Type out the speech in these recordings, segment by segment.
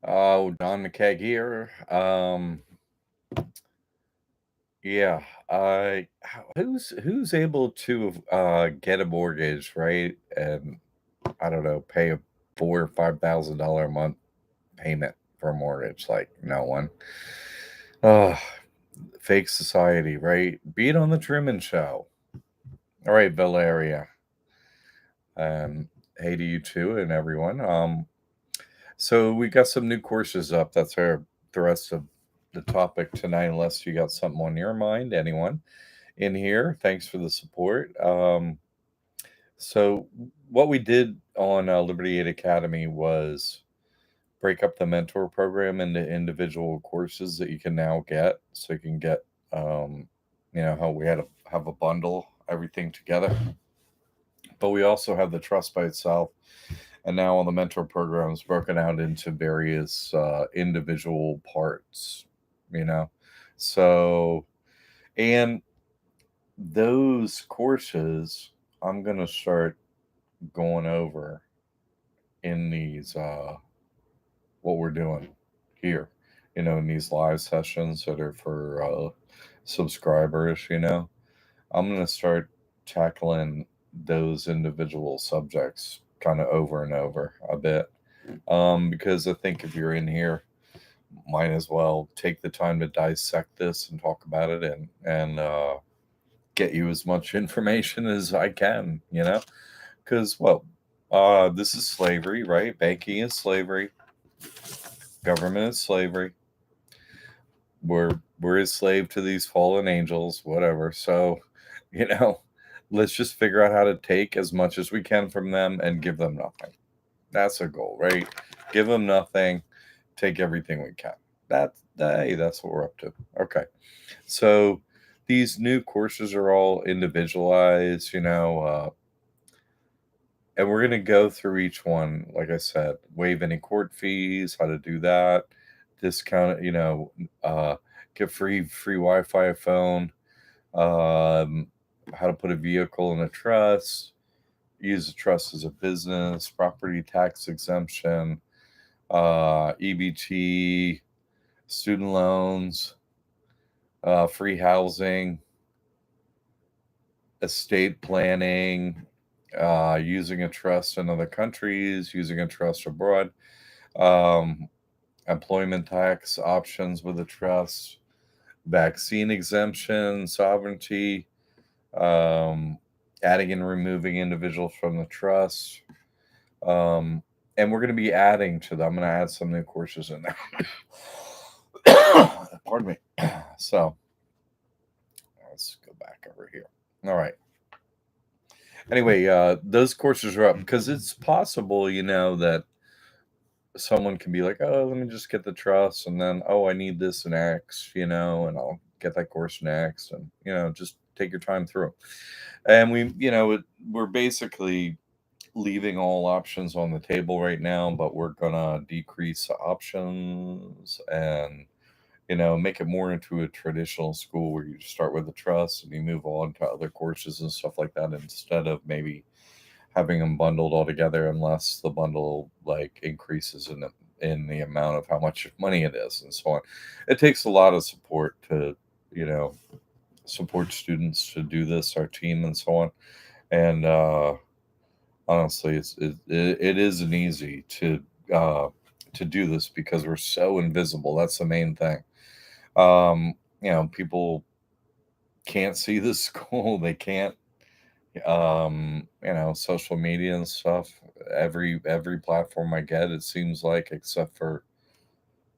Oh, Don McKeag here. Yeah. Who's able to get a mortgage, right? And I don't know, pay a $4 or $5,000 a month payment for a mortgage? Like no one. Oh, fake society, right? Be it on the Truman Show. All right, Valeria. Hey to you too, and everyone. So we got some new courses up. That's the rest of the topic tonight. Unless you got something on your mind, anyone in here. Thanks for the support. So what we did on Liberty Aid Academy was break up the mentor program into individual courses that you can now get. So you can get, um, how we had to have a bundle, everything together. But we also have the trust by itself, and now all the mentor programs broken out into various individual parts. You know, so and those courses I'm gonna start going over in these what we're doing here, in these live sessions that are for subscribers. I'm gonna start tackling those individual subjects kind of over and over a bit, because I think if you're in here, might as well take the time to dissect this and talk about it, and get you as much information as I can, because this is slavery, right? Banking is slavery, government is slavery. We're a slave to these fallen angels, whatever. So, you know, let's just figure out how to take as much as we can from them and give them nothing. That's a goal, right? Give them nothing, take everything we can. That's what we're up to. Okay. So these new courses are all individualized, and we're going to go through each one. Like I said, waive any court fees, how to do that, discount, get free Wi-Fi, phone, um, how to put a vehicle in a trust, use a trust as a business, property tax exemption, EBT, student loans, free housing, estate planning, using a trust in other countries, using a trust abroad, um, employment tax options with a trust, vaccine exemption, sovereignty, um, adding and removing individuals from the trust. Um, and we're going to be adding to them. I'm going to add some new courses in there. Pardon me. So let's go back over here. All right. Anyway, those courses are up because it's possible, that someone can be like, oh, let me just get the trust, and then, oh, I need this next, and I'll get that course next, and just take your time through. And we're basically leaving all options on the table right now, but we're gonna decrease the options and make it more into a traditional school where you start with the trust and you move on to other courses and stuff like that, instead of maybe having them bundled all together, unless the bundle like increases in the amount of how much money it is and so on. It takes a lot of support to you know support students to do this, our team and so on. And honestly, it isn't easy uh, to do this because we're so invisible. That's the main thing. People can't see the school. They can't, social media and stuff. Every platform I get, it seems like, except for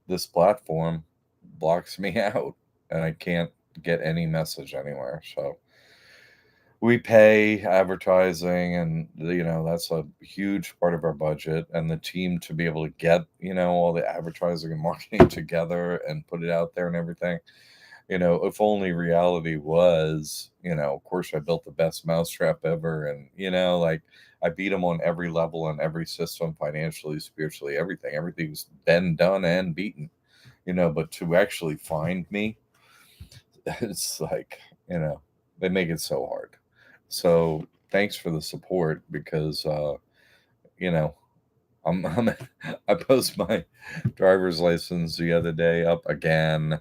this platform, blocks me out, and I can't get any message anywhere. So we pay advertising, and that's a huge part of our budget, and the team to be able to get all the advertising and marketing together and put it out there and everything. If only reality was, of course I built the best mousetrap ever, and like, I beat them on every level and every system, financially, spiritually, everything's been done and beaten. But to actually find me, it's like, they make it so hard. So thanks for the support, because you know I'm I post my driver's license the other day up again.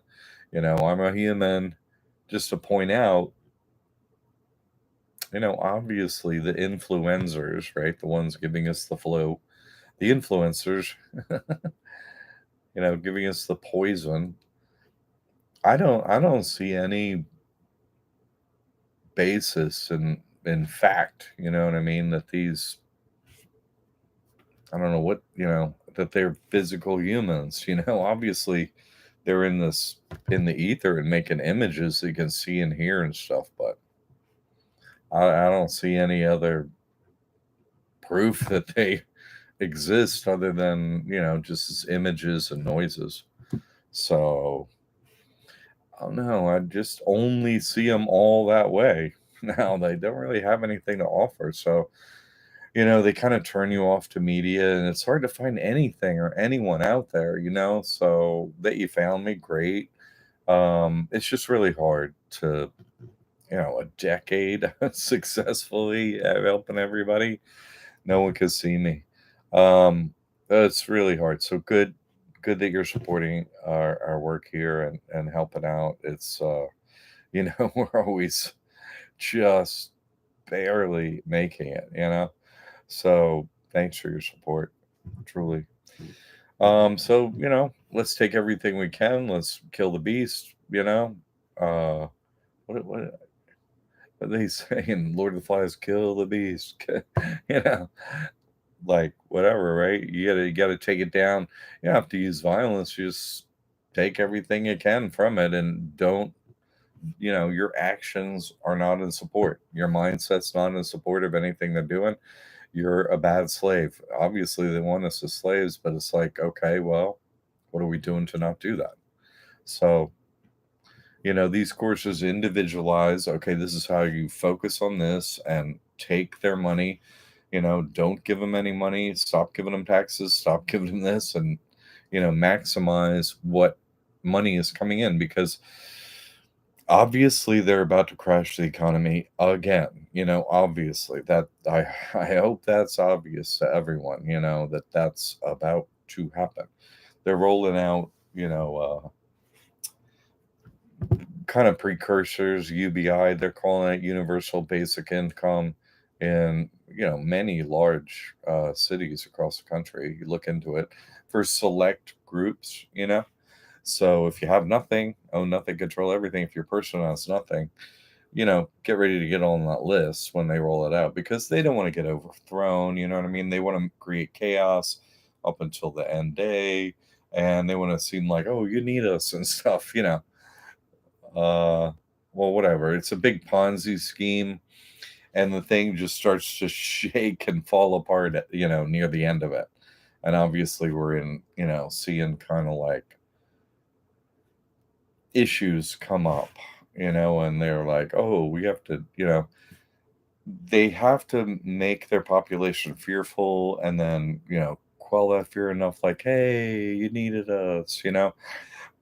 I'm a human. Just to point out, obviously the influencers, right? The ones giving us the flu, the influencers, giving us the poison. I don't see any basis in fact, you know what I mean, that these I don't know what, that they're physical humans, obviously they're in the ether and making images that you can see and hear and stuff, but I don't see any other proof that they exist other than, just as images and noises. So I don't know. I just only see them all that way. Now they don't really have anything to offer. So, they kind of turn you off to media and it's hard to find anything or anyone out there, So that you found me, great. It's just really hard to, a decade successfully helping everybody. No one could see me. It's really hard. So good that you're supporting our work here and helping out. It's we're always just barely making it, So thanks for your support, truly. So let's take everything we can. Let's kill the beast. What are they saying? Lord of the Flies, kill the beast. you know, like whatever, right? You gotta take it down. You don't have to use violence. Just take everything you can from it, and don't. Your actions are not in support. Your mindset's not in support of anything they're doing. You're a bad slave. Obviously, they want us as slaves, but it's like, okay, well, what are we doing to not do that? So, these courses individualize. Okay, this is how you focus on this and take their money. Don't give them any money. Stop giving them taxes. Stop giving them this, and maximize what money is coming in, because obviously they're about to crash the economy again. Obviously that I hope that's obvious to everyone. That that's about to happen. They're rolling out. Kind of precursors, UBI, they're calling it universal basic income, in many large cities across the country. You look into it for select groups. So if you have nothing, own nothing, control everything. If your person has nothing, get ready to get on that list when they roll it out, because they don't want to get overthrown. You know what I mean? They want to create chaos up until the end day, and they want to seem like, oh, you need us and stuff. Uh, well, whatever. It's a big Ponzi scheme, and the thing just starts to shake and fall apart, near the end of it. And obviously, we're in, seeing kind of like issues come up, and they're like, oh, we have to, they have to make their population fearful, and then, quell that fear enough, like, hey, you needed us,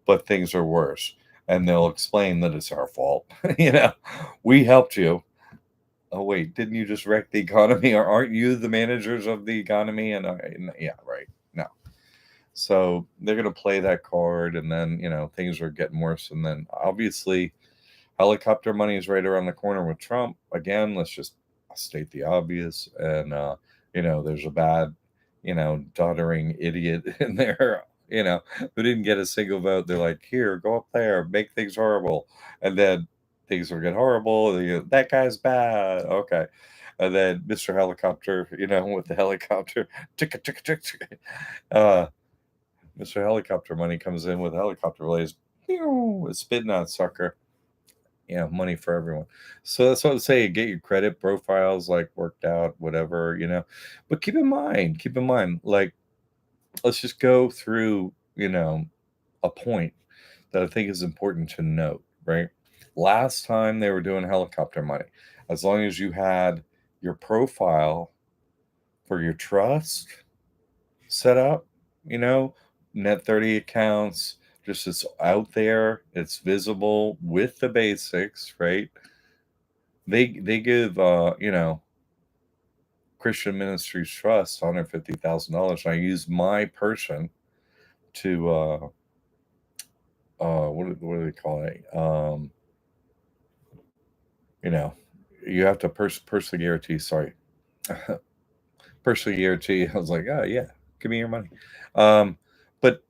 but things are worse. And they'll explain that it's our fault. We helped you. Oh, wait, didn't you just wreck the economy? Or aren't you the managers of the economy? And yeah, right. No. So they're going to play that card, and then, things are getting worse. And then obviously, helicopter money is right around the corner with Trump. Again, let's just state the obvious. And, there's a bad, doddering idiot in there, who didn't get a single vote. They're like, here, go up there, make things horrible. And then things will get horrible. That guy's bad. Okay. And then Mr. Helicopter, with the helicopter, ticka, ticka, ticka, ticka. Mr. Helicopter money comes in with helicopter blades. It's spitting out sucker. Money for everyone. So that's what I'm saying. Get your credit profiles like worked out, whatever. But keep in mind, like, let's just go through, a point that I think is important to note, right? Last time they were doing helicopter money, as long as you had your profile for your trust set up, net 30 accounts, just it's out there, it's visible with the basics, right? They give Christian Ministries Trust, $150,000. I used my person to what do they call it? You know, you have to personally guarantee. Sorry, personally guarantee. I was like, oh yeah, give me your money. But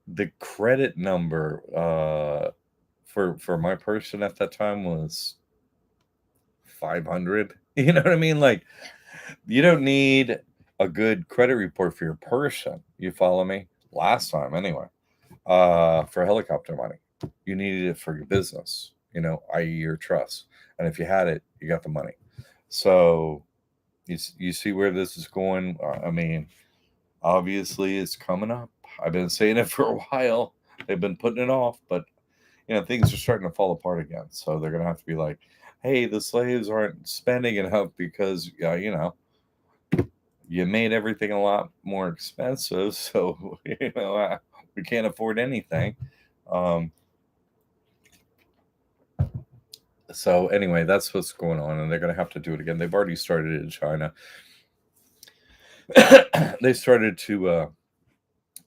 the credit number for my person at that time was 500. You know what I mean? Like, you don't need a good credit report for your person. You follow me? Last time, anyway. For helicopter money, you needed it for your business. I.e., your trust. And if you had it, you got the money. So you see where this is going. I mean, obviously, it's coming up. I've been saying it for a while. They've been putting it off, but things are starting to fall apart again. So they're gonna have to be like, "Hey, the slaves aren't spending enough because you made everything a lot more expensive, so we can't afford anything." Um, so anyway, that's what's going on, and they're gonna have to do it again. They've already started it in China. They started to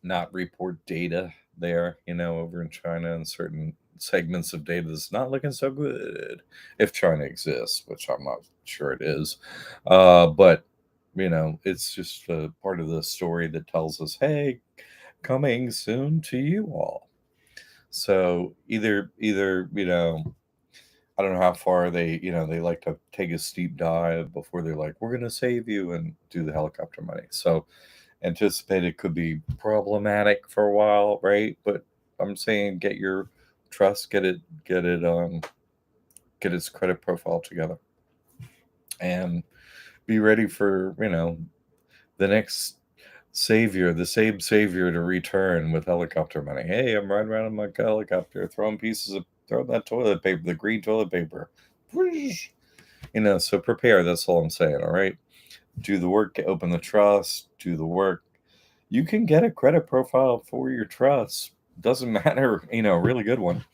not report data there, over in China, and certain segments of data that's not looking so good, if China exists, which I'm not sure it is. But it's just a part of the story that tells us, hey, coming soon to you all. So either I don't know how far they like to take a steep dive before they're like, we're going to save you and do the helicopter money. So anticipate it could be problematic for a while, right? But I'm saying get your trust, get its credit profile together, and be ready for the next savior, the same savior to return with helicopter money. Hey, I'm riding around in my helicopter, throwing that toilet paper, the green toilet paper. So prepare. That's all I'm saying. All right. Do the work, open the trust, do the work. You can get a credit profile for your trust. Doesn't matter, a really good one.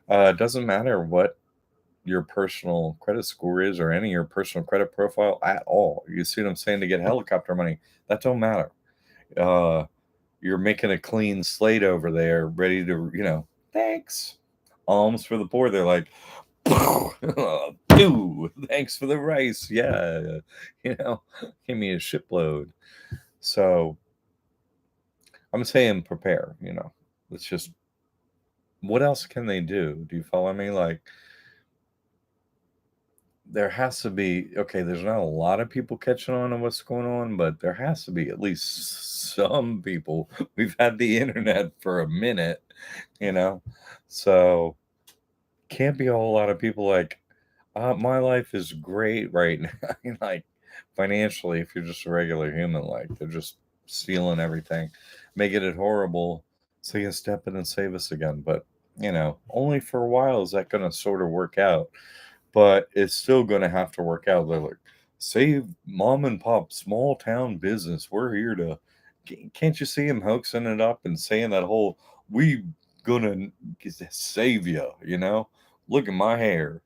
Doesn't matter what your personal credit score is or any of your personal credit profile at all. You see what I'm saying? To get helicopter money, that don't matter. You're making a clean slate over there, ready to, thanks. Alms for the poor. They're like, ooh, thanks for the rice. Yeah, give me a shipload. So I'm saying prepare. It's just, what else can they do? Do you follow me? Like, there has to be, okay, there's not a lot of people catching on to what's going on, but there has to be at least some people. We've had the internet for a minute, so can't be a whole lot of people like, my life is great right now. Like, financially, if you're just a regular human, like, they're just stealing everything, making it horrible, so you can step in and save us again. But only for a while is that going to sort of work out, but it's still going to have to work out. They're like, save mom and pop small town business, we're here to. Can't you see him hoaxing it up and saying that whole, we gonna save you, look at my hair.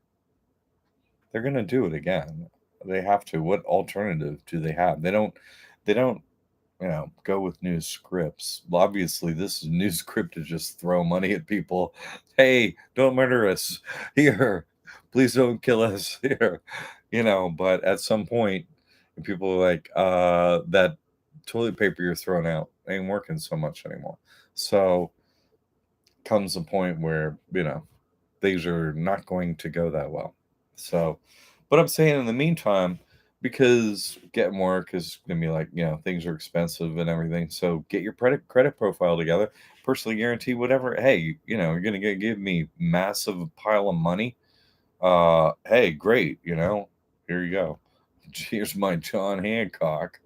They're gonna do it again. They have to. What alternative do they have? They don't go with new scripts. Well, obviously, this is a new script to just throw money at people. Hey, don't murder us here. Please don't kill us here. But at some point, people are like, that toilet paper you're throwing out ain't working so much anymore. So comes a point where, things are not going to go that well. So, but I'm saying in the meantime, because getting work is gonna be like, things are expensive and everything. So get your credit profile together, personally guarantee whatever. Hey, you're gonna give me massive pile of money. Hey, great, here you go. Here's my John Hancock,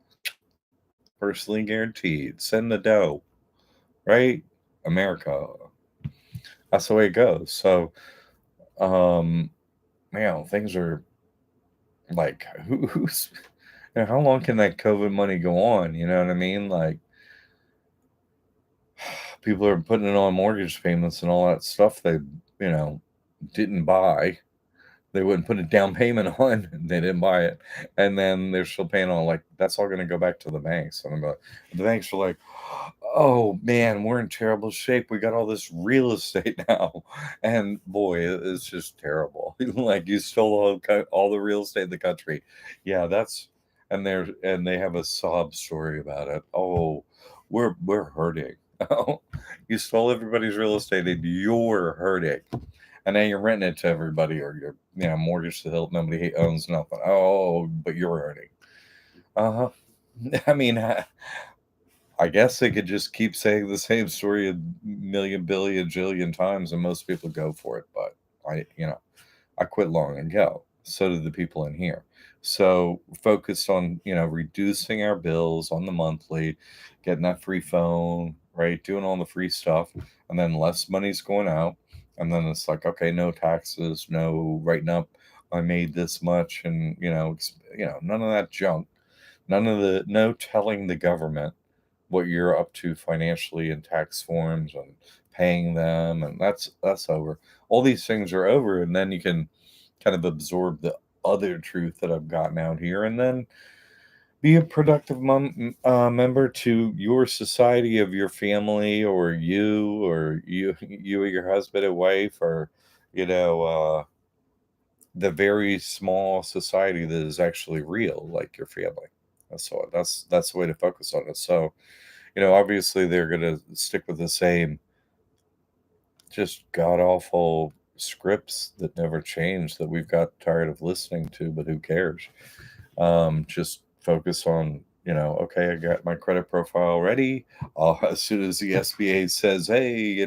personally guaranteed. Send the dough, right? America. That's the way it goes. So, um, things are like, who's how long can that COVID money go on? You know what I mean? Like, people are putting it on mortgage payments and all that stuff they, didn't buy. they wouldn't put a down payment on, they didn't buy it, and then they're still paying on, like, that's all gonna go back to the banks, and I'm like, the banks are like, "Oh, man, we're in terrible shape, we got all this real estate now," and boy, it's just terrible. Like, you stole all the real estate in the country. Yeah, that's and they have a sob story about it. "Oh, we're hurting." Oh, you stole everybody's real estate and you're hurting. And now you're renting it to everybody, or you're, mortgage to the hilt. Nobody owns nothing. Oh, but you're earning. Uh huh. I mean, I guess they could just keep saying the same story a million, billion, jillion times, and most people go for it. But I quit long ago. So did the people in here. So focused on, reducing our bills on the monthly, getting that free phone, right? Doing all the free stuff. And then less money's going out. And then it's like, okay, no taxes, no writing up. I made this much, and none of that junk. No telling the government what you're up to financially in tax forms and paying them, and that's over. All these things are over, and then you can kind of absorb the other truth that I've gotten out here, and then be a productive member to your society, of your family, or you or your husband and wife, or you know the very small society that is actually real, like your family. That's the way to focus on it. So, obviously they're going to stick with the same just god awful scripts that never change, that we've got tired of listening to, but who cares? Just focus on, okay, I got my credit profile ready. As soon as the SBA says, hey,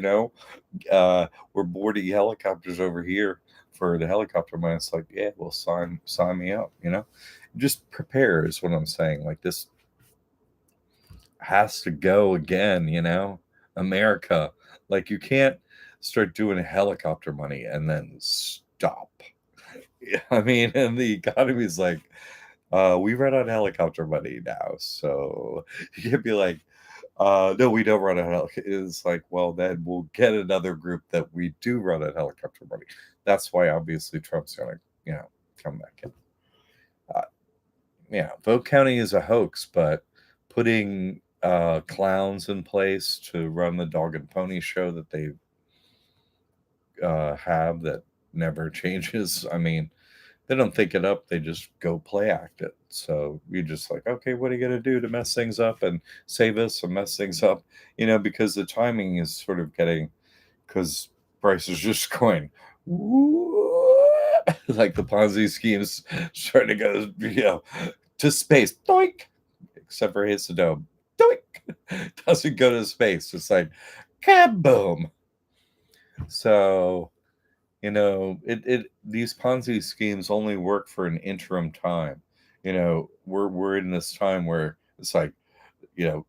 we're boarding helicopters over here for the helicopter money, it's like, yeah, well, sign me up. Just prepare is what I'm saying. Like, this has to go again. America, like, you can't start doing helicopter money and then stop. I mean, and the economy is like, we run on helicopter money now, so you can be like, no, we don't run on helicopter. It's like, well, then we'll get another group that we do run on helicopter money. That's why obviously Trump's gonna, come back in. Uh, vote counting is a hoax, but putting clowns in place to run the dog and pony show that they have that never changes. I mean, they don't think it up, they just go play act it. So you're just like, okay, what are you going to do to mess things up and save us and mess things up? Because the timing is sort of getting, because price is just going, like the Ponzi schemes starting to go, to space. Doink! Except for hits the dome. Doink! Doesn't go to space. It's like, kaboom! So, it these Ponzi schemes only work for an interim time. We're in this time where it's like,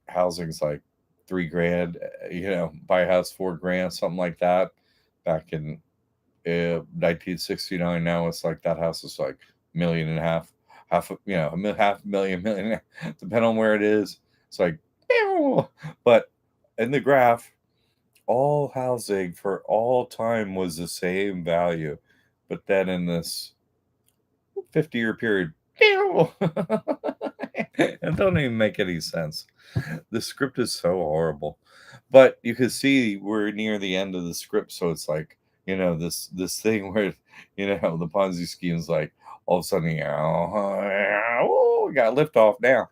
housing's like 3 grand, buy a house 4 grand, something like that. Back in 1969, now it's like that house is like million and a half, half a million, million, and a half, depending on where it is. It's like, pew! But in the graph, all housing for all time was the same value. But then in this 50-year period, it don't even make any sense. The script is so horrible. But you can see we're near the end of the script, so it's like, this thing where, the Ponzi scheme's like, all of a sudden, oh, we got liftoff now.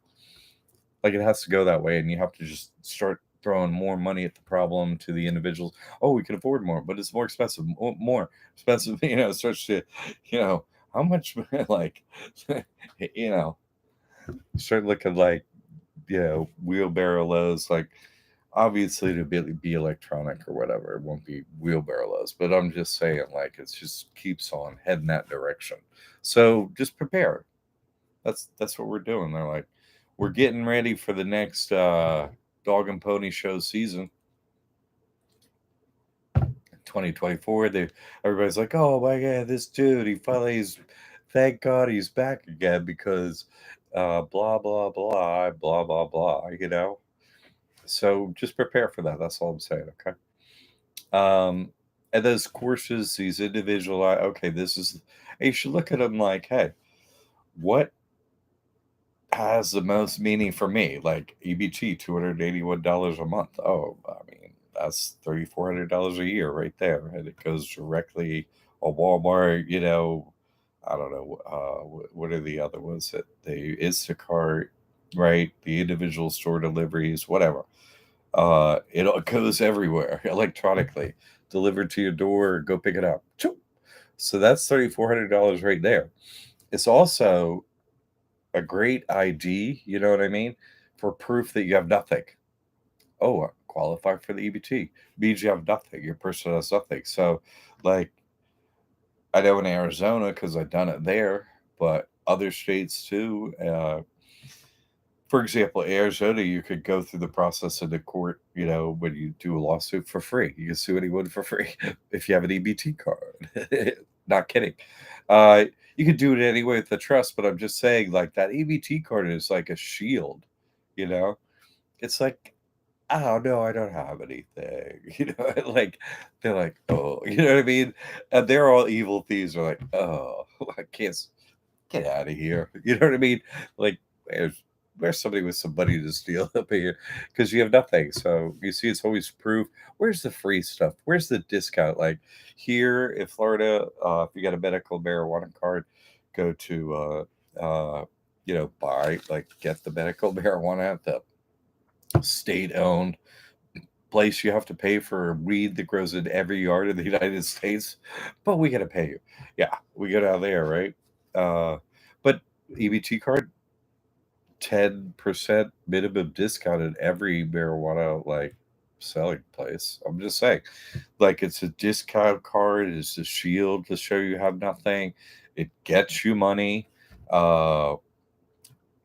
Like, it has to go that way, and you have to just start throwing more money at the problem to the individuals. Oh, we can afford more, but it's more expensive. More expensive, starts to, how much, like, you know, start looking like, wheelbarrow loads. Like, obviously, to be electronic or whatever, it won't be wheelbarrow loads. But I'm just saying, like, it just keeps on heading that direction. So just prepare. That's what we're doing. They're like, we're getting ready for the next dog and pony show season, 2024. Everybody's like, oh my god, this dude, thank god he's back again, because blah blah blah blah blah blah. So just prepare for that. That's all I'm saying. Okay. And those courses, these individual, okay, this is, and you should look at them like, hey, what has the most meaning for me? Like EBT, $281 a month. Oh, I mean, that's $3,400 a year right there. And it goes directly on Walmart, I don't know. What are the other ones that they Instacart, right? The individual store deliveries, whatever. It all goes everywhere electronically, delivered to your door. Go pick it up. Choo. So that's $3,400 right there. It's also a great ID, you know what I mean, for proof that you have nothing. Oh, qualify for the EBT means you have nothing. Your person has nothing. So, like, I know in Arizona because I've done it there, but other states too. For example, Arizona, you could go through the process in the court, when you do a lawsuit for free. You can sue anyone for free if you have an EBT card. Not kidding. Uh, you could do it anyway with the trust, but I'm just saying, like, that EBT card is like a shield, you know? It's like, oh, no, I don't have anything. Like, they're like, oh, you know what I mean? And they're all evil thieves. Are like, oh, I can't get out of here. You know what I mean? Like, where's somebody with some money to steal up here? Because you have nothing. So you see, it's always proof. Where's the free stuff? Where's the discount? Like here in Florida, if you got a medical marijuana card, go to, get the medical marijuana at the state owned place. You have to pay for weed that grows in every yard in the United States, but we got to pay you. Yeah, we go down there, right? But EBT card, 10% minimum discount at every marijuana like selling place. I'm just saying, like, it's a discount card, it's a shield to show you have nothing. It gets you money. Uh,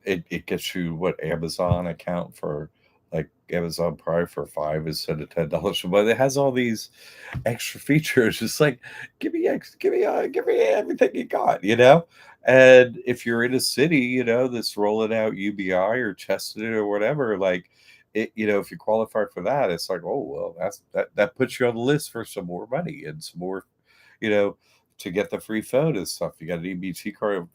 it gets you what Amazon account for, like Amazon Prime for 5 instead of $10 a month. It has all these extra features. It's like, give me everything you got, And if you're in a city, that's rolling out UBI or testing it or whatever, like it, if you qualify for that, it's like, oh well, that puts you on the list for some more money and some more, you know, to get the free phone and stuff. You got an EBT card.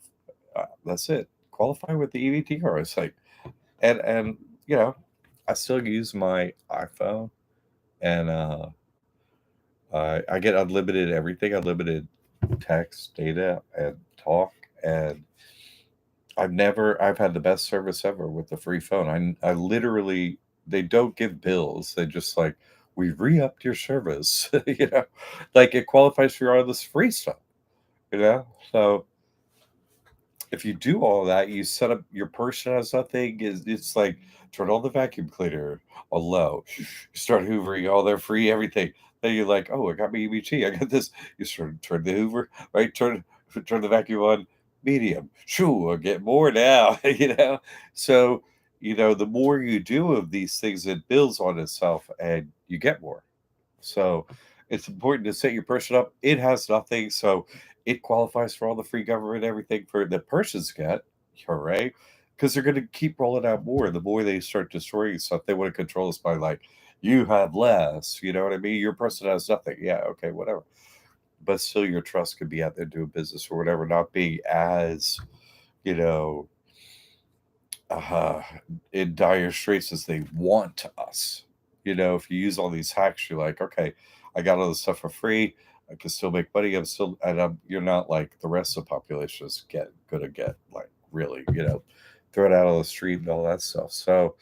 That's it. Qualify with the EBT card. It's like, and you know, I still use my iPhone, and I get unlimited everything, unlimited text, data, and talk. And I've had the best service ever with the free phone. I literally, they don't give bills. They just like, we re-upped your service, like it qualifies for all this free stuff, So if you do all that, you set up your person has nothing. It's like turn on the vacuum cleaner on low, start hoovering all their free everything. Then you're like, oh, I got my EBT, I got this. You sort of turn the Hoover, right? Turn the vacuum on medium. Shoo, I'll get more now, So the more you do of these things, it builds on itself, and you get more. So it's important to set your person up. It has nothing, so it qualifies for all the free government, everything for the persons get. Hooray! Because they're going to keep rolling out more. The more they start destroying stuff, they want to control us by like, you have less. You know what I mean? Your person has nothing. Yeah, okay, whatever. But still, your trust could be out there doing business or whatever, not being as you know uh, in dire straits as they want us. If you use all these hacks, you're like, okay, I got all this stuff for free. I can still make money. You're not like the rest of the population is gonna get like really, throw it out on the street and all that stuff. So,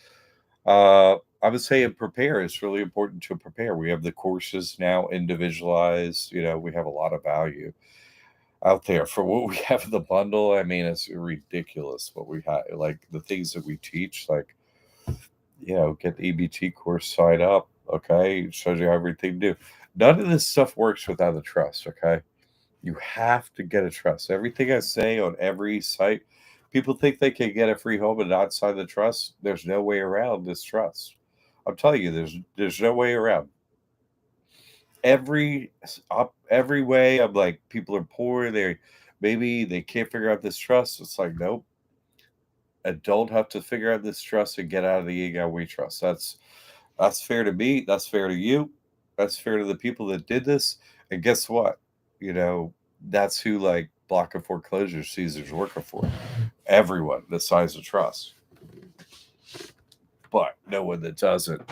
I would say prepare. It's really important to prepare. We have the courses now individualized. We have a lot of value out there for what we have in the bundle. I mean, it's ridiculous what we have. Like the things that we teach, like, get the EBT course, sign up. Okay. It shows you everything to do. None of this stuff works without a trust. Okay. You have to get a trust. Everything I say on every site, people think they can get a free home and not sign the trust. There's no way around this trust. I'm telling you, there's no way around. Every way. I'm like, people are poor. Maybe they can't figure out this trust. It's like, nope. I don't have to figure out this trust and get out of the ego we trust. That's fair to me. That's fair to you. That's fair to the people that did this. And guess what? You know, that's who like block of foreclosure Caesar's working for. Everyone that signs a trust, but no one that doesn't.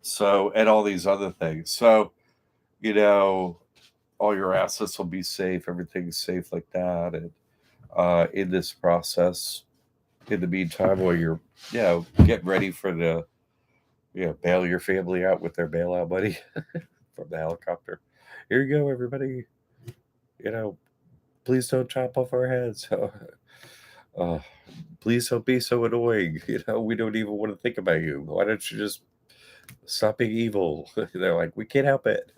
So, and all these other things. So, you know, all your assets will be safe. Everything's safe like that. And in this process, in the meantime, while you're, getting ready for the, bail your family out with their bailout money from the helicopter. Here you go, everybody. You know, please don't chop off our heads. Uh, please don't be so annoying. We don't even want to think about you. Why don't you just stop being evil? They're like, we can't help it.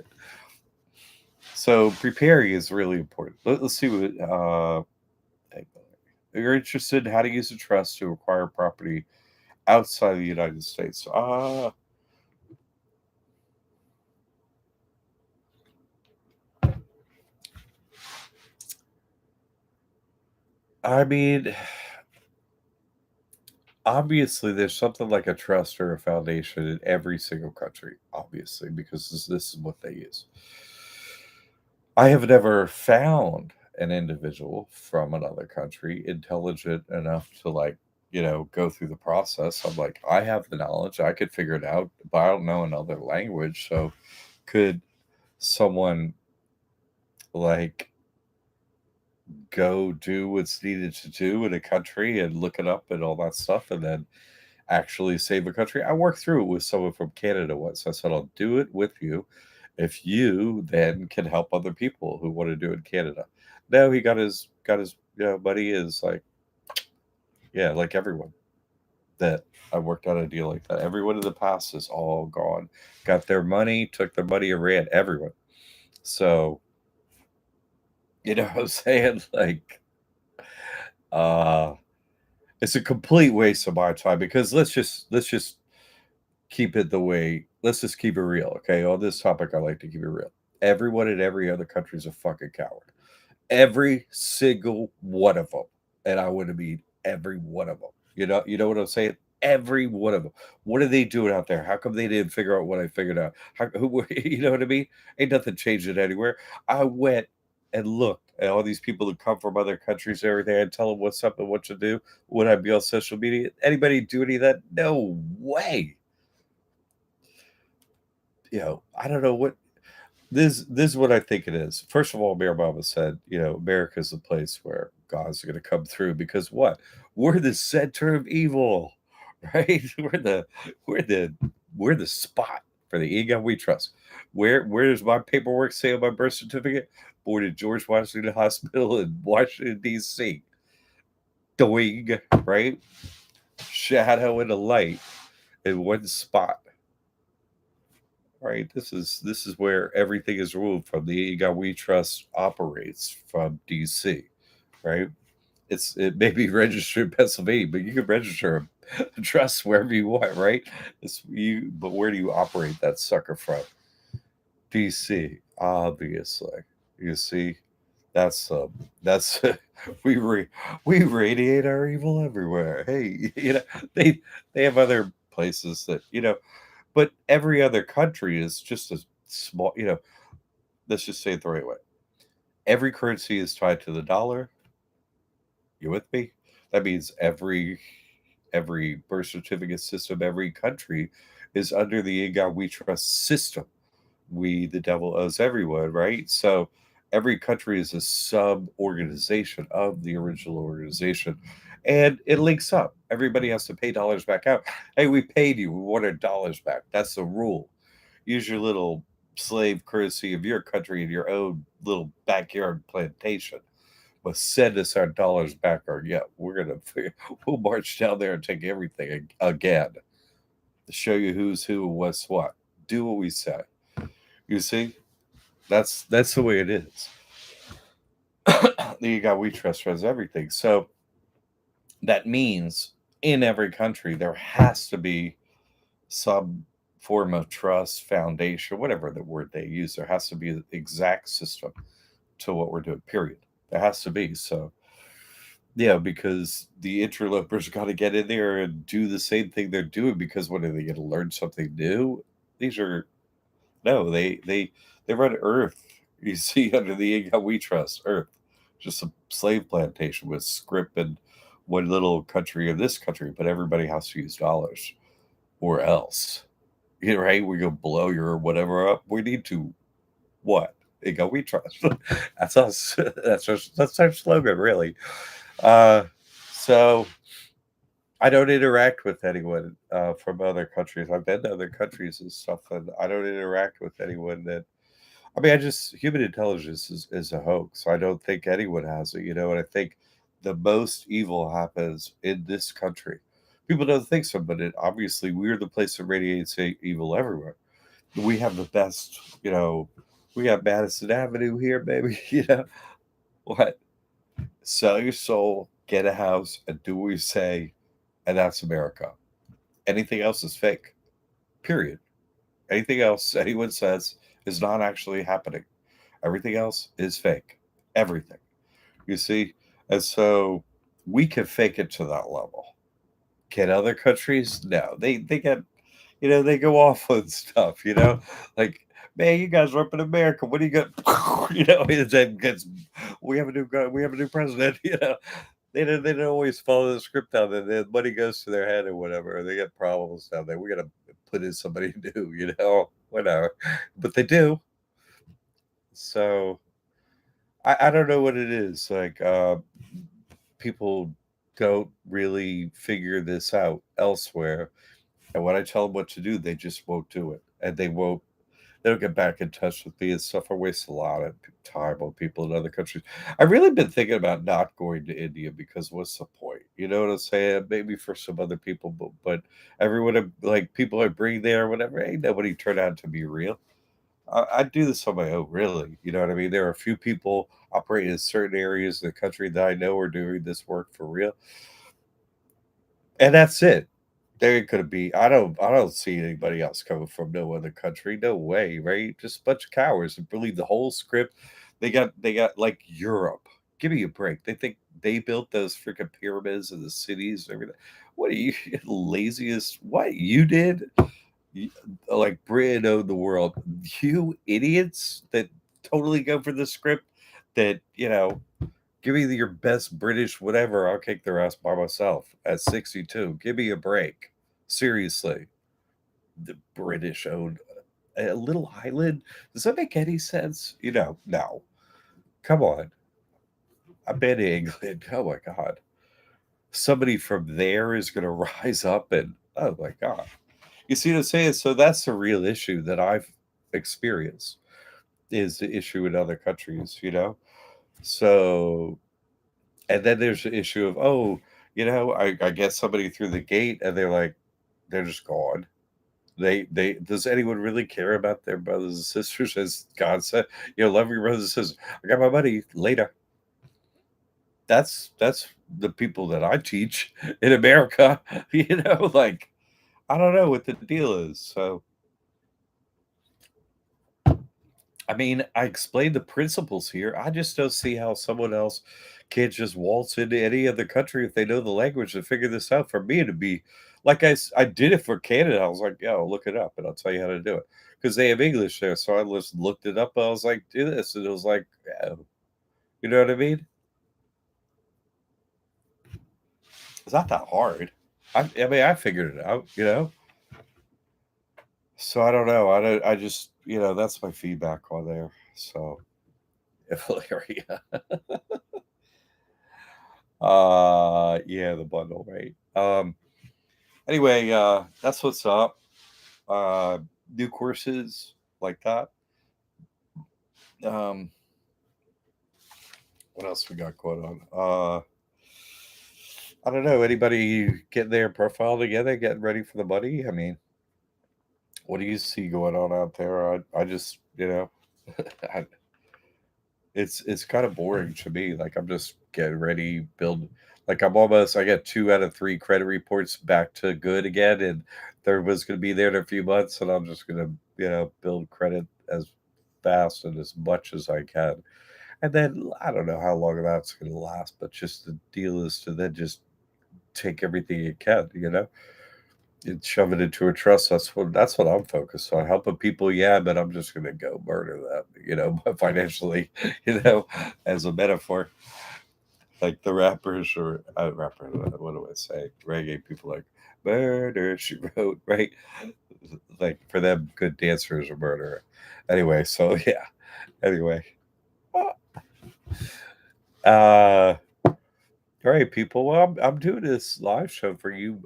So preparing is really important. Let's see what you're interested in how to use a trust to acquire property outside the United States. I mean, obviously, there's something like a trust or a foundation in every single country, obviously, because this is what they use. I have never found an individual from another country intelligent enough to like, go through the process. I'm like, I have the knowledge, I could figure it out, but I don't know another language. So could someone like go do what's needed to do in a country and look it up and all that stuff and then actually save a country? I worked through it with someone from Canada once. I said, I'll do it with you if you then can help other people who want to do it in Canada. No, he got his buddy is like, yeah, like everyone that I worked out a deal like that. Everyone in the past is all gone. Got their money, took their money and ran. Everyone. So, what I'm saying? Like, uh it's a complete waste of my time because let's just keep it the way let's just keep it real, okay? On this topic, I like to keep it real. Everyone in every other country is a fucking coward. Every single one of them. And I would have mean every one of them. You know what I'm saying? Every one of them. What are they doing out there? How come they didn't figure out what I figured out? You know what I mean? Ain't nothing changing anywhere. I went and looked at all these people who come from other countries and everything. I tell them what's up and what to do. Would I be on social media? Anybody do any of that? No way. I don't know what this is what I think it is. First of all, Mayor Obama said, America's the place where God's going to come through because what? We're the center of evil, right? We're the we're the spot for the EGOT we trust. Where does my paperwork say on my birth certificate? Born at George Washington Hospital in Washington D.C. Doing right, shadow and a light in one spot. Right. This is where everything is ruled from. The EGOT we trust operates from DC. Right. It may be registered in Pennsylvania, but you can register a trust wherever you want. Right. But where do you operate that sucker from? DC, obviously. You see, that's we radiate our evil everywhere. Hey, they have other places that but every other country is just a small, let's just say it the right way. Every currency is tied to the dollar. You with me? That means every birth certificate system, every country is under the In God We Trust system. We, the devil, owes everyone, right? So every country is a sub organization of the original organization. And it links up. Everybody has to pay dollars back out. Hey, we paid you. We want our dollars back. That's the rule. Use your little slave currency of your country in your own little backyard plantation. But send us our dollars back, or yeah, we'll march down there and take everything again to show you who's who and what's what. Do what we say. You see, that's the way it is. The God we trust has everything. So that means in every country there has to be some form of trust, foundation, whatever the word they use. There has to be an exact system to what we're doing. Period. There has to be. So yeah, because the interlopers got to get in there and do the same thing they're doing. Because when are they going to learn something new? These are no, they run Earth. You see, under the income we trust, Earth, just a slave plantation with script in one little country of this country, but everybody has to use dollars or else. You know, right? We go blow your whatever up. We need to what? Ego we trust. That's us. That's our slogan, really. Uh, so I don't interact with anyone from other countries. I've been to other countries and stuff, and I don't interact with anyone that. I mean, I just human intelligence is a hoax. I don't think anyone has it, you know. And I think the most evil happens in this country. People don't think so, but obviously we're the place that radiates evil everywhere. We have the best, you know. We got Madison Avenue here, baby. You know what? Sell your soul, get a house, and do what we say, and that's America. Anything else is fake. Period. Anything else anyone says is not actually happening. Everything else is fake. Everything. You see? And so we can fake it to that level. Can other countries? No. They get, you know, they go off on stuff, you know? Like, man, you guys are up in America. What do you got? You know, it then gets we have a new guy, we have a new president, you know. They don't always follow the script down there. The money goes to their head or whatever. Or they get problems down there. We gotta put in somebody new, you know, whatever. But they do. So I don't know what it is. Like people don't really figure this out elsewhere. And when I tell them what to do, they just won't do it. And they don't get back in touch with me and stuff. I waste a lot of time on people in other countries. I've really been thinking about not going to India because what's the point? You know what I'm saying? Maybe for some other people, but everyone like people I bring there, whatever, ain't nobody turned out to be real. I do this on my own, really. You know what I mean? There are a few people operating in certain areas of the country that I know are doing this work for real, and that's it. There could be. I don't see anybody else coming from no other country. No way, right? Just a bunch of cowards that believe the whole script. They got like Europe. Give me a break. They think they built those freaking pyramids and the cities and everything. What are you laziest? What you did? You- Like Britain owned the world. You idiots that totally go for the script that, you know, give me your best British whatever. I'll kick their ass by myself at 62. Give me a break. Seriously. The British owned a little island. Does that make any sense? You know, no. Come on. I've been to England. Oh my God. Somebody from there is going to rise up and, oh my God. You see what I'm saying? So that's the real issue that I've experienced is the issue in other countries, you know? So, and then there's the issue of, oh, you know, I get somebody through the gate and they're like, they're just gone. They does anyone really care about their brothers and sisters? As God said, you know, love your brothers and sisters. I got my money later. That's the people that I teach in America. You know, like I don't know what the deal is. So I mean, I explained the principles here. I just don't see how someone else can't just waltz into any other country if they know the language and figure this out. For me to be like I did it for Canada. I was like, yeah, I'll look it up and I'll tell you how to do it because they have English there. So I just looked it up. And I was like, do this, and it was like, yeah, you know what I mean? It's not that hard. I mean, I figured it out. You know, so I don't know. I don't. I just you know that's my feedback on there. So, Valeria. Yeah, the bundle, right? Anyway, that's what's up. Uh, New courses like that. Um, what else we got going on? I don't know. Anybody getting their profile together, getting ready for the money? I mean, what do you see going on out there? I just, you know, I, it's kind of boring to me. Like I'm just getting ready, build. Like I got 2 out of 3 credit reports back to good again, and third was going to be there in a few months, and I'm just going to, you know, build credit as fast and as much as I can. And then I don't know how long that's going to last, but just the deal is to then just take everything you can, you know. and shove it into a trust. That's what I'm focused on. Helping people, yeah, but I'm just gonna go murder them, financially, as a metaphor. Like the rappers or what do I say? Reggae people like murder she wrote, right? Like for them, good dancers are murderer. Anyway, so yeah. Anyway. Uh all right, people. Well, I'm doing this live show for you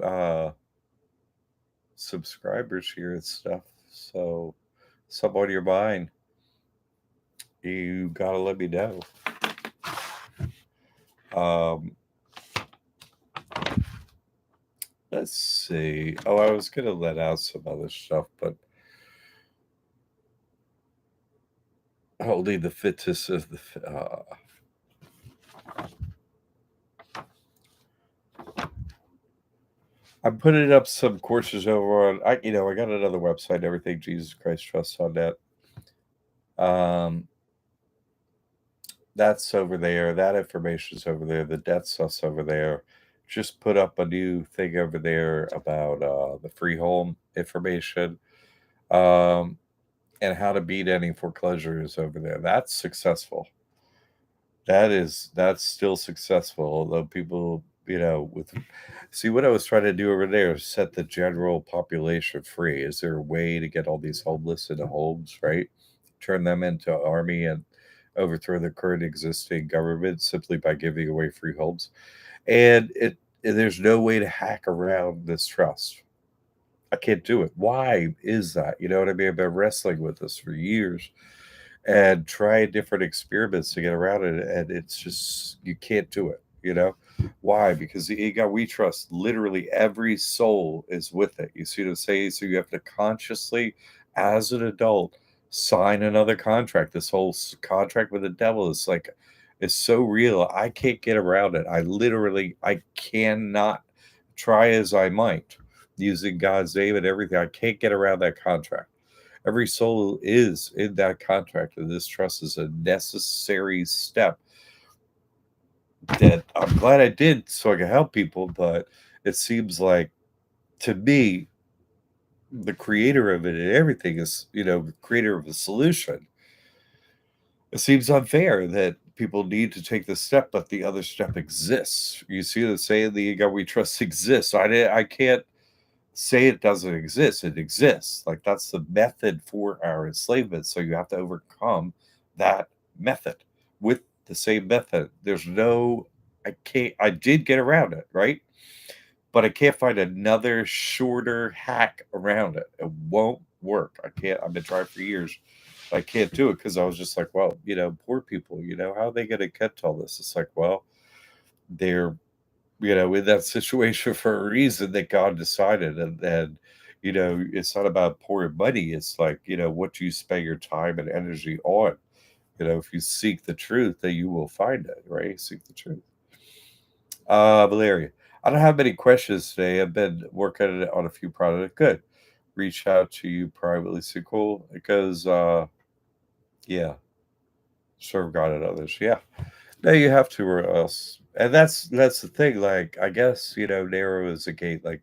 subscribers here and stuff. So something on your mind, you gotta let me know. Um let's see. Oh, I was gonna let out some other stuff, but only the fittest of the I'm putting up some courses over on I got another website, everything Jesus Christ Trust on that. Um that's over there. That information's over there. The debt stuff's over there. Just put up a new thing over there about the free home information. Um and how to beat any foreclosures over there. That's successful. That's still successful, although people, with see what I was trying to do over there is set the general population free. Is there a way to get all these homeless into homes, right? Turn them into army and overthrow the current existing government simply by giving away free homes. And there's no way to hack around this trust. I can't do it. Why is that? You know what I mean? I've been wrestling with this for years and try different experiments to get around it, and it's just you can't do it. Why? Because the ego we trust, literally every soul is with it. You see what I'm saying? So you have to consciously, as an adult, sign another contract. This whole contract with the devil is like, is so real. I can't get around it. I cannot, try as I might, using God's name and everything. I can't get around that contract. Every soul is in that contract, and this trust is a necessary step that I'm glad I did so I can help people. But it seems like, to me, the creator of it and everything is, the creator of the solution. It seems unfair that people need to take this step, but the other step exists. You see the saying, the ego we trust exists. I can't say it doesn't exist. It exists. Like, that's the method for our enslavement. So you have to overcome that method with the same method. I did get around it, right? But I can't find another shorter hack around it. It won't work. I can't. I've been trying for years. I can't do it because I was just like, well, poor people, how are they going to get to all this? It's like, well, they're in that situation for a reason that God decided. And it's not about pouring money. It's like, what do you spend your time and energy on? If you seek the truth, then you will find it, right? Seek the truth. Valeria, I don't have many questions today. I've been working on a few products. Good. Reach out to you privately, so cool. Because, yeah, serve God and others. Yeah. No, you have to, or else. And that's the thing. Like, I guess, narrow is a gate. Like,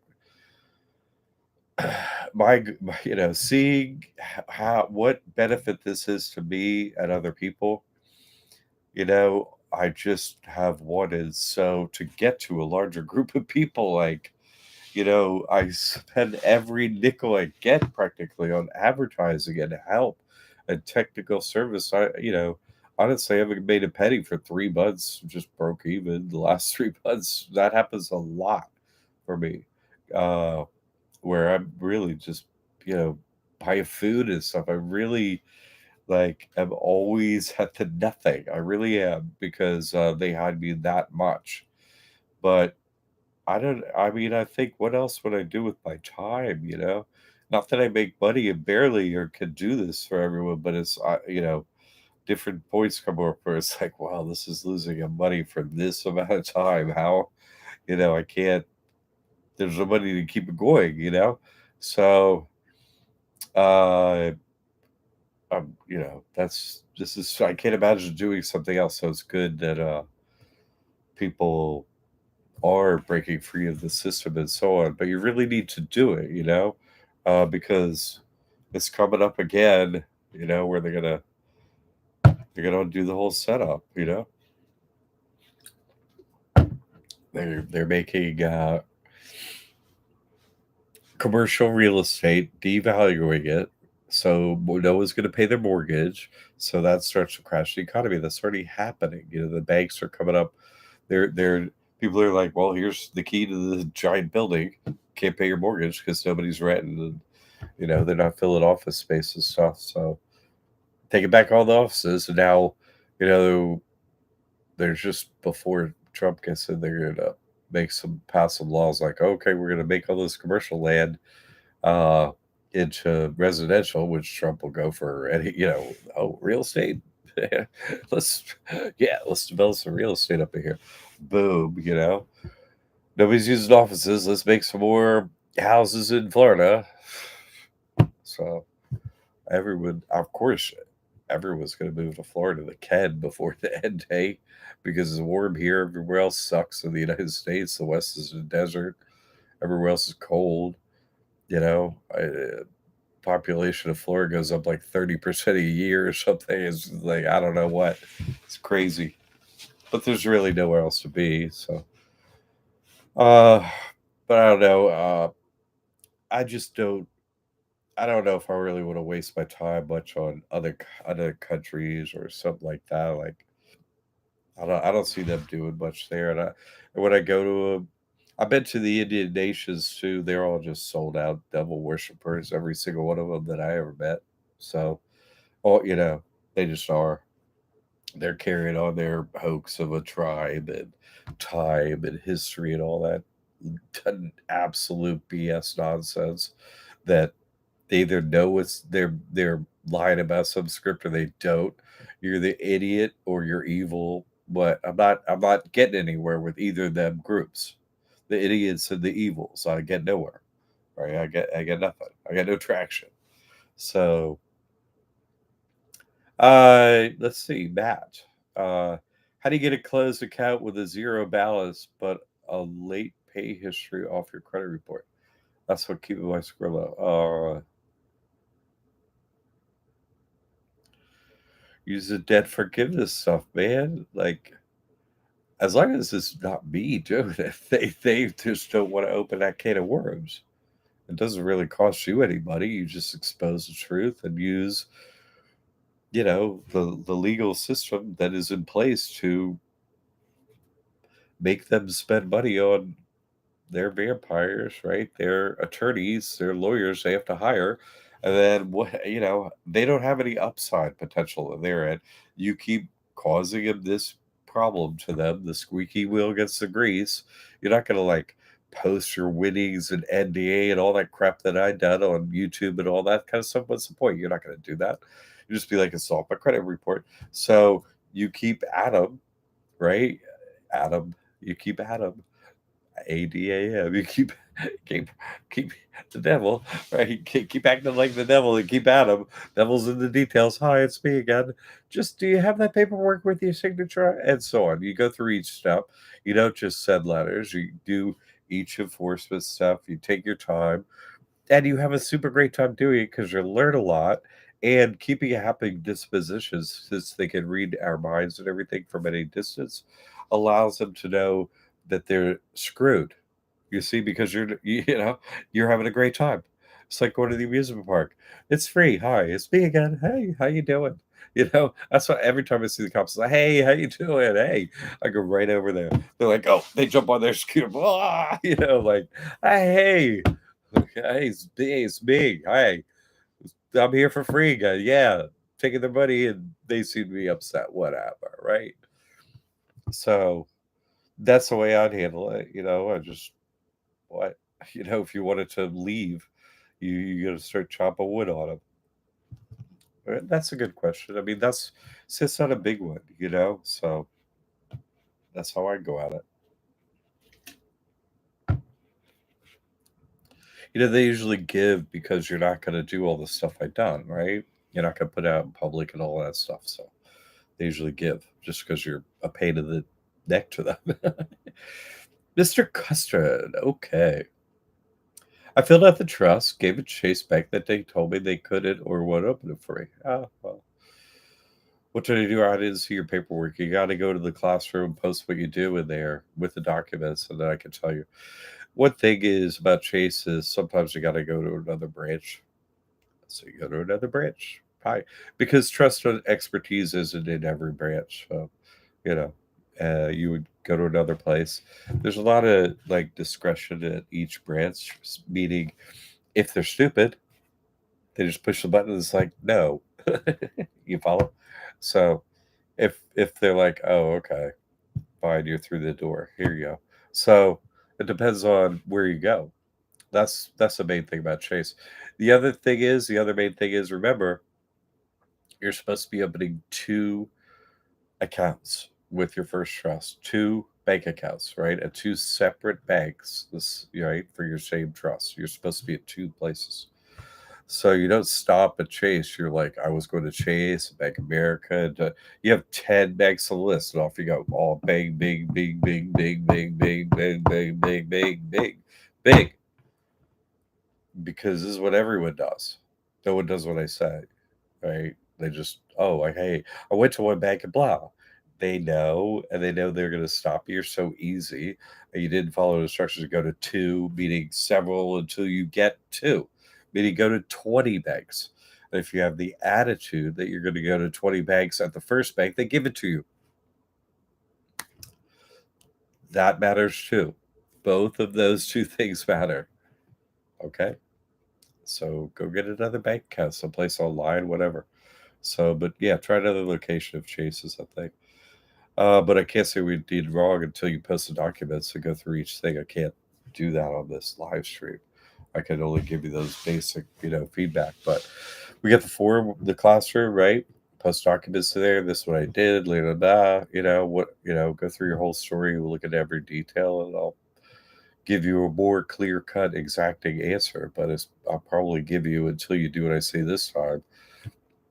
seeing how what benefit this is to me and other people, I just have wanted so to get to a larger group of people. Like, I spend every nickel I get practically on advertising and help and technical service. Honestly, I haven't made a penny for 3 months, just broke even the last 3 months. That happens a lot for me. Uh, where I'm really just, you know, buying food and stuff. I really like am always at the nothing. I really am because they hide me that much. But I mean, I think what else would I do with my time? Not that I make money and barely or could do this for everyone, but different points come up where it's like, wow, this is losing money for this amount of time. How, I can't, there's no money to keep it going? So, uh, I can't imagine doing something else. So it's good that people are breaking free of the system and so on. But you really need to do it, because it's coming up again, where they're gonna do the whole setup, They're making commercial real estate, devaluing it, so no one's going to pay their mortgage. So that starts to crash the economy. That's already happening. The banks are coming up. They're people are like, well, here's the key to the giant building. Can't pay your mortgage because nobody's renting, and they're not filling office space and stuff. So taking back all the offices, and now, there's just before Trump gets in, they're gonna pass some laws like, okay, we're gonna make all this commercial land uh, into residential, which Trump will go for any, real estate. let's, let's develop some real estate up in here. Boom, nobody's using offices. Let's make some more houses in Florida. So of course, everyone's going to move to Florida that can before the end day because it's warm here. Everywhere else sucks in the United States. The West is a desert. Everywhere else is cold. Population of Florida goes up like 30% a year or something. It's like, I don't know what. It's crazy. But there's really nowhere else to be. So, uh, but I don't know. I just don't. I don't know if I really want to waste my time much on other countries or something like that. Like, I don't see them doing much there. And when I go to I've been to the Indian nations too. They're all just sold out devil worshippers, every single one of them that I ever met. So, oh, they just are. They're carrying on their hoax of a tribe and time and history and all that absolute BS nonsense that they either know they're lying about some script or they don't. You're the idiot or you're evil. But I'm not getting anywhere with either of them groups. The idiots and the evils. I get nowhere. Right? I get nothing. I got no traction. So let's see, Matt. How do you get a closed account with a zero balance but a late pay history off your credit report? That's what keeping my score low. Use the debt forgiveness stuff, man. Like, as long as it's not me doing it, they just don't want to open that can of worms. It doesn't really cost you any money. You just expose the truth and use, the legal system that is in place to make them spend money on their vampires, right? Their attorneys, their lawyers they have to hire. And then they don't have any upside potential in their end. You keep causing them this problem to them, the squeaky wheel gets the grease. You're not gonna like post your winnings and NDA and all that crap that I done on YouTube and all that kind of stuff. What's the point? You're not gonna do that. You just be like, it's off my credit report. So you keep Adam, right? Adam, you keep Adam. ADAM. You keep keep the devil, right? Keep acting like the devil and keep at him. Devil's in the details. Hi, it's me again. Just do you have that paperwork with your signature and so on? You go through each step. You don't just send letters. You do each enforcement step. You take your time, and you have a super great time doing it because you learn a lot. And keeping a happy disposition, since they can read our minds and everything from any distance, allows them to know that they're screwed. You see, because you're having a great time. It's like going to the amusement park. It's free. Hi, it's me again. Hey, how you doing? That's why every time I see the cops, like, hey, how you doing? Hey, I go right over there. They're like, oh, they jump on their scooter. Ah, like, hey, it's me. Hey, I'm here for free, guys. Yeah, taking their money, and they seem to be upset. Whatever, right? So that's the way I'd handle it. I just what if you wanted to leave, you got to start chopping wood on them. That's a good question. I mean, it's not a big one, So that's how I go at it. They usually give because you're not going to do all the stuff I done, right? You're not going to put it out in public and all that stuff. So they usually give just because you're a pain in the neck to them. Mr. Custard. Okay. I filled out the trust, gave it Chase back that they told me they couldn't or would open it for me. Oh, well. What did I do? I didn't see your paperwork. You got to go to the classroom, post what you do in there with the documents, and then I can tell you. One thing is about Chase is sometimes you got to go to another branch. So you go to another branch. Hi. Because trust and expertise isn't in every branch. So, you know, you would go to another place. There's a lot of like discretion at each branch, meaning if they're stupid, they just push the button and it's like, no. You follow? So if they're like, oh, okay, fine, you're through the door. Here you go. So it depends on where you go. That's the main thing about Chase. The other main thing is remember, you're supposed to be opening two accounts with your first trust, two bank accounts, right? At two separate banks, this right for your same trust. You're supposed to be at two places. So you don't stop at Chase. You're like, I was going to Chase, Bank of America. And, you have 10 banks on the list, and off you go. All big, big, big, big, big, big, big, big, big, big, big, big, big. Because this is what everyone does. No one does what I say, right? They just, oh, like, hey, I went to one bank and blah. They know, and they know they're going to stop you. You're so easy. And you didn't follow the instructions to go to two, meaning several until you get two, meaning go to 20 banks. And if you have the attitude that you're going to go to 20 banks at the first bank, they give it to you. That matters too. Both of those two things matter. Okay. So go get another bank account someplace online, whatever. So, but yeah, try another location of Chase's, I think. But I can't say we did wrong until you post the documents and go through each thing. I can't do that on this live stream. I can only give you those basic, feedback. But we got the classroom, right? Post documents to there. This is what I did. Blah, blah, blah. Go through your whole story. We'll look at every detail, and I'll give you a more clear cut, exacting answer. But I'll probably give you until you do what I say this time.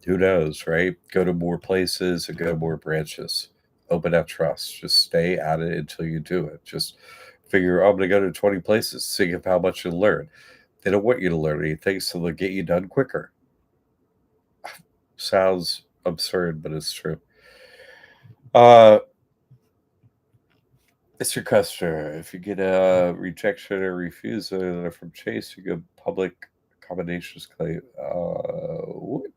Who knows, right? Go to more places and go to more branches. Open that trust. Just stay at it until you do it. Just figure, I'm going to go to 20 places, see if how much you learn. They don't want you to learn anything, so they'll get you done quicker. Sounds absurd, but it's true. Mr. Custer, if you get a rejection or refusal from Chase, you get public accommodations claim. What?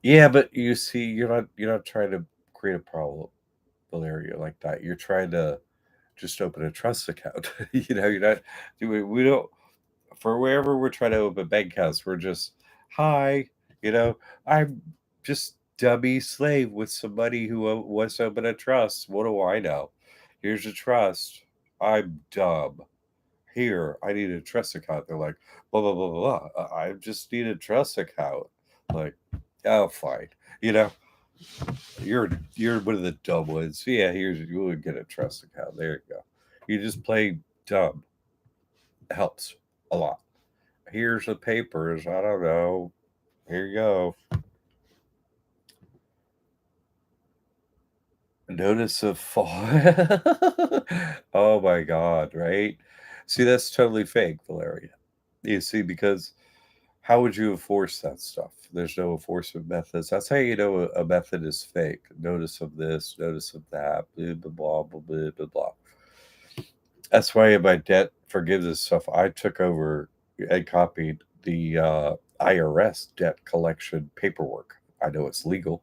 Yeah, but you see, you're not trying to create a problem, Valeria, like that. You're trying to just open a trust account. You're not doing. We don't for wherever we're trying to open bank accounts. We're just hi. I'm just dummy slave with somebody who wants to open a trust. What do I know? Here's a trust. I'm dumb. Here, I need a trust account. They're like, blah blah blah blah. Blah. I just need a trust account. Like, oh, fine. You know, you're one of the dumb ones. Yeah, you would get a trust account. There you go. You just play dumb. Helps a lot. Here's the papers. I don't know. Here you go. Notice of fall. Oh my god, right? See, that's totally fake, Valeria. You see, because how would you enforce that stuff? There's no enforcement methods. That's how you know a method is fake. Notice of this, notice of that, blah blah blah blah blah blah blah. That's why in my debt forgiveness stuff, I took over and copied the IRS debt collection paperwork. I know it's legal,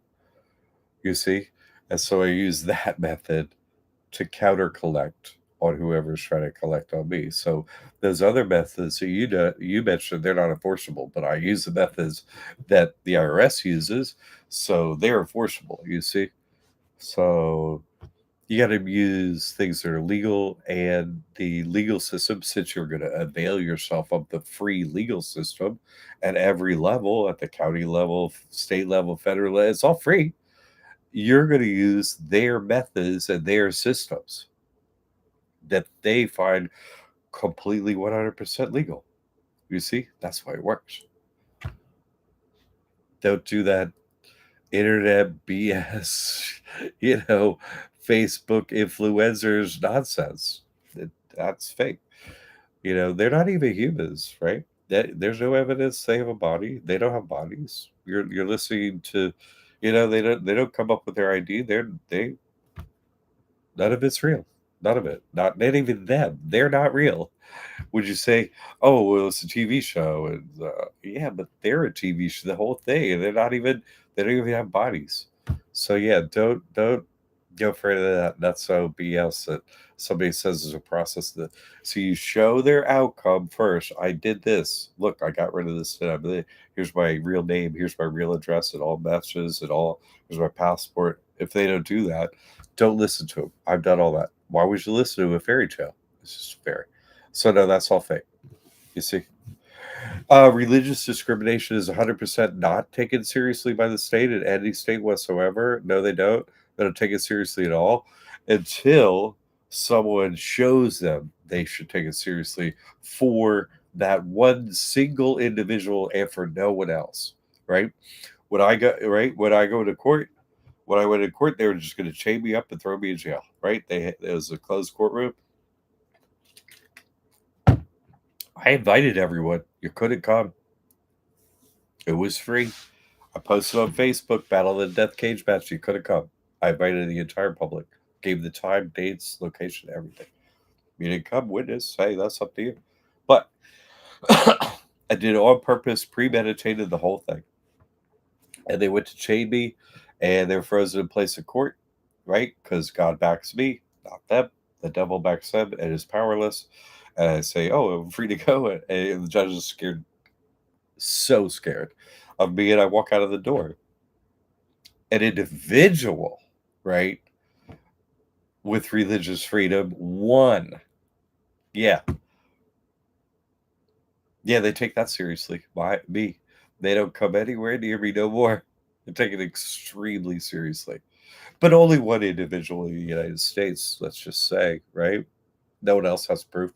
you see, and so I use that method to counter collect on whoever's trying to collect on me. So those other methods that you mentioned, they're not enforceable, but I use the methods that the IRS uses, so they're enforceable. You see, so you got to use things that are legal, and the legal system, since you're going to avail yourself of the free legal system at every level, at the county level, state level, federal level, it's all free. You're going to use their methods and their systems that they find completely 100% legal. You see, that's why it works. Don't do that internet BS, Facebook influencers nonsense. That's fake. They're not even humans, right? There's no evidence they have a body. They don't have bodies. You're listening to, they don't come up with their ID. They none of it's real. None of it. Not even them. They're not real. Would you say, oh, well, it's a TV show, and yeah, but they're a TV show, the whole thing, and they don't even have bodies. So yeah, don't go for any of that nutso BS that somebody says is a process. So you show their outcome first. I did this. Look, I got rid of this. Here's my real name. Here's my real address. It all matches. It all. Here's my passport. If they don't do that, don't listen to them. I've done all that. Why would you listen to a fairy tale? It's just fairy. So no, that's all fake. You see, religious discrimination is 100% not taken seriously by the state in any state whatsoever. No, they don't. They don't take it seriously at all until someone shows them they should take it seriously for that one single individual and for no one else. Right? When I go when I go to court, when I went to court, they were just going to chain me up and throw me in jail. Right? It was a closed courtroom. I invited everyone. You couldn't come. It was free. I posted on Facebook, Battle of the Death Cage match. You couldn't come. I invited the entire public. Gave the time, dates, location, everything. You didn't come, witness. Hey, that's up to you. But I did it on purpose, premeditated the whole thing. And they went to chain me, and they were frozen in place in court, right? Because God backs me, not them. The devil backs them and is powerless. And I say, oh, I'm free to go. And the judge is scared, so scared of me. And I walk out of the door. An individual, right, with religious freedom, one. Yeah. Yeah, they take that seriously. Me. They don't come anywhere near me no more. They take it extremely seriously. But only one individual in the United States, let's just say, right? No one else has proof.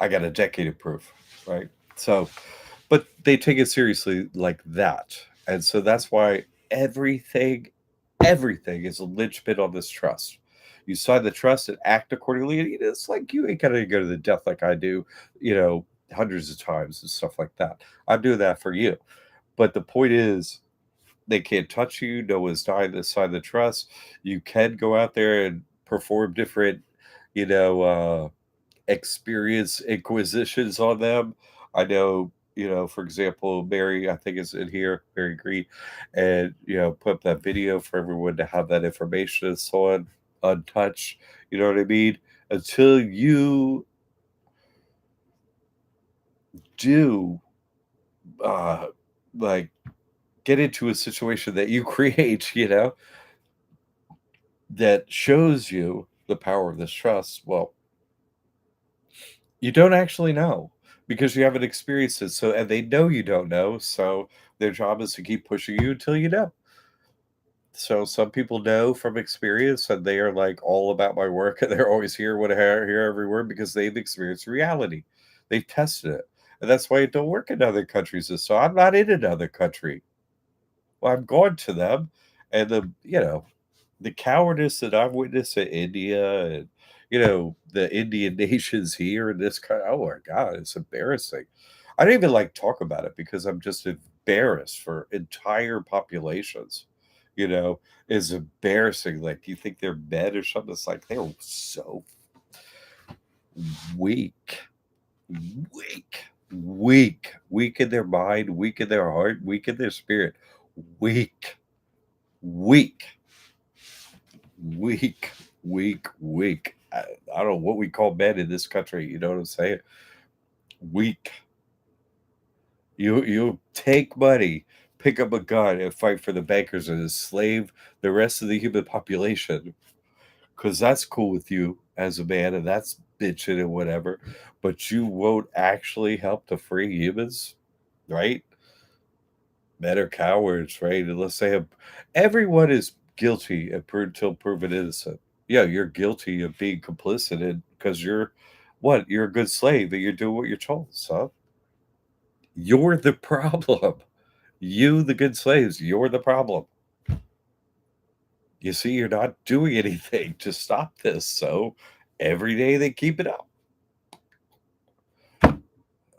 I got a decade of proof, right? So, but they take it seriously like that. And so that's why everything is a linchpin on this trust. You sign the trust and act accordingly. And it's like you ain't gonna go to the death like I do, hundreds of times and stuff like that. I'm doing that for you. But the point is, they can't touch you. No one's dying to sign the trust. You can go out there and perform different, you know, experience inquisitions on them. I know, for example, Mary, I think is in here, Mary Green, and put up that video for everyone to have that information and so on untouched. You know what I mean? Until you do like get into a situation that you create, that shows you the power of this trust. Well, you don't actually know because you haven't experienced it. So, and they know you don't know. So, their job is to keep pushing you until you know. So, some people know from experience and they are like all about my work and they're always here, want to hear every word because they've experienced reality. They've tested it. And that's why it don't work in other countries. So, I'm not in another country. Well, I'm going to them. And the cowardice that I've witnessed in India and the Indian nations here in this country. Oh my God, it's embarrassing. I don't even like talk about it because I'm just embarrassed for entire populations. Is embarrassing. Like, do you think they're men or something? It's like they're so weak, weak in their mind, weak in their heart, weak in their spirit, weak, weak. Weak, weak. I don't know what we call men in this country. You know what I'm saying? Weak. You take money, pick up a gun, and fight for the bankers and enslave the rest of the human population because that's cool with you as a man and that's bitching and whatever. But you won't actually help to free humans, right? Men are cowards, right? Unless they have, everyone is guilty until proven innocent. Yeah, you're guilty of being complicit in because you're what? You're a good slave and you're doing what you're told, son. You're the problem. You, the good slaves, you're the problem. You see, you're not doing anything to stop this. So every day they keep it up.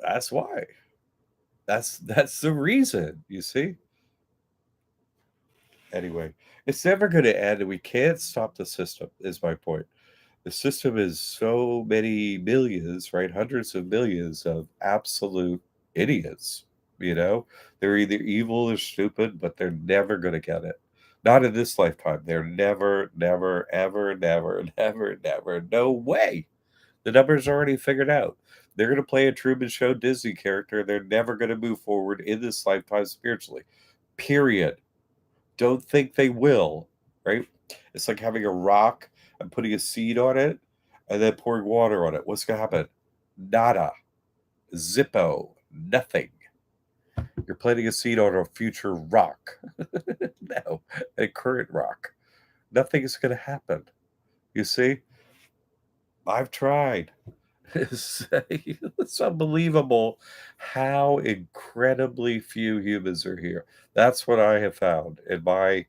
That's why. That's the reason, you see? Anyway, it's never going to end, and we can't stop the system, is my point. The system is so many millions, right? Hundreds of millions of absolute idiots. You know, they're either evil or stupid, but they're never going to get it. Not in this lifetime. They're never, never, ever, never, never, never. No way. The numbers are already figured out. They're going to play a Truman Show Disney character. They're never going to move forward in this lifetime spiritually. Period. Don't think they will, right? It's like having a rock and putting a seed on it and then pouring water on it. What's going to happen? Nada. Zippo. Nothing. You're planting a seed on a future rock. No, a current rock. Nothing is going to happen. You see? I've tried. It's unbelievable how incredibly few humans are here. That's what I have found in my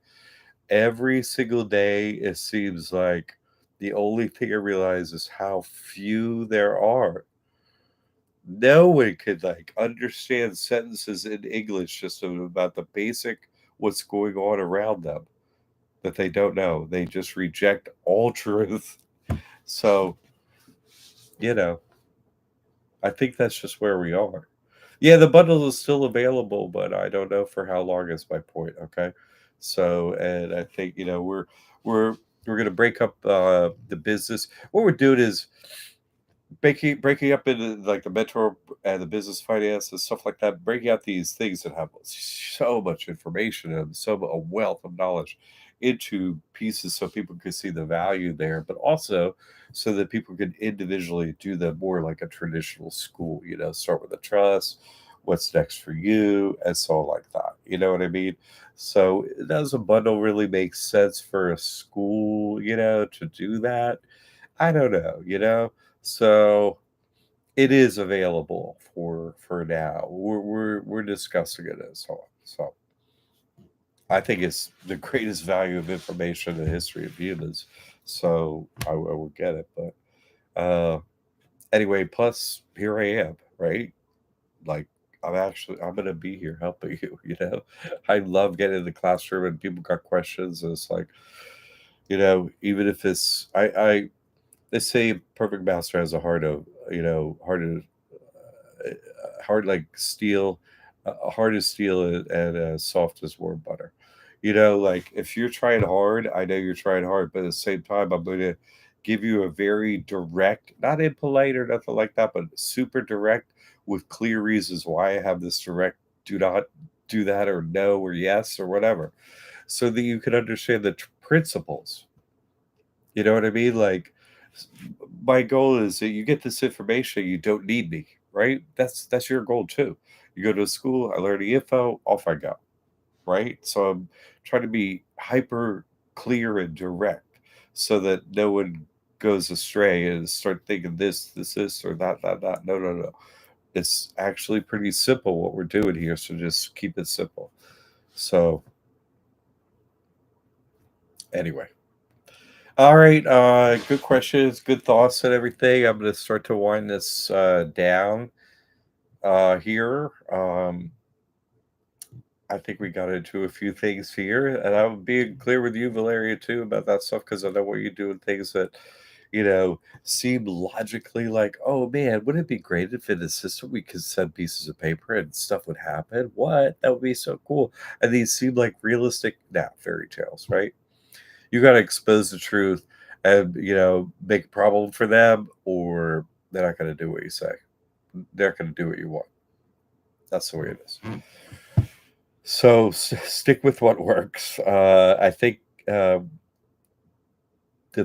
every single day. It seems like the only thing I realize is how few there are. No one could like understand sentences in English just about the basic what's going on around them that they don't know. They just reject all truth. So, you know, I think that's just where we are. Yeah, the bundle is still available, but I don't know for how long is my point. Okay. So, and I think, we're we're gonna break up the business. What we're doing is breaking up into like the mentor and the business finance and stuff like that, breaking out these things that have so much information and a wealth of knowledge into pieces so people can see the value there, but also so that people can individually do them more like a traditional school, start with a trust, what's next for you, and so on like that. You know what I mean? So does a bundle really make sense for a school, to do that? I don't know, so it is available for now. We're discussing it and so on. So I think it's the greatest value of information in the history of humans. So I will get it. But anyway, plus here I am, right? Like I'm gonna be here helping you, I love getting in the classroom and people got questions, and it's like, even if it's I they say perfect master has a heart of hard like steel, hard as steel and soft as warm butter. Like if you're trying hard, I know you're trying hard, but at the same time, I'm going to give you a very direct, not impolite or nothing like that, but super direct with clear reasons why I have this direct. Do not do that, or no, or yes, or whatever, so that you can understand the principles. You know what I mean? Like, my goal is that you get this information, you don't need me, right? That's your goal too. You go to school, I learn the info, off I go, right? So I'm trying to be hyper clear and direct so that no one goes astray and start thinking this, or that. No, no, no. It's actually pretty simple what we're doing here, so just keep it simple. So anyway. All right, good questions, good thoughts and everything. I'm gonna start to wind this down here. I think we got into a few things here, and I'm being clear with you, Valeria, too, about that stuff because I know what you're doing. Things that seem logically like, oh man, wouldn't it be great if in the system we could send pieces of paper and stuff would happen? What? That would be so cool. And these seem like realistic, now fairy tales, right? You got to expose the truth and make a problem for them, or they're not going to do what you say. They're going to do what you want. That's the way it is. So stick with what works. I think the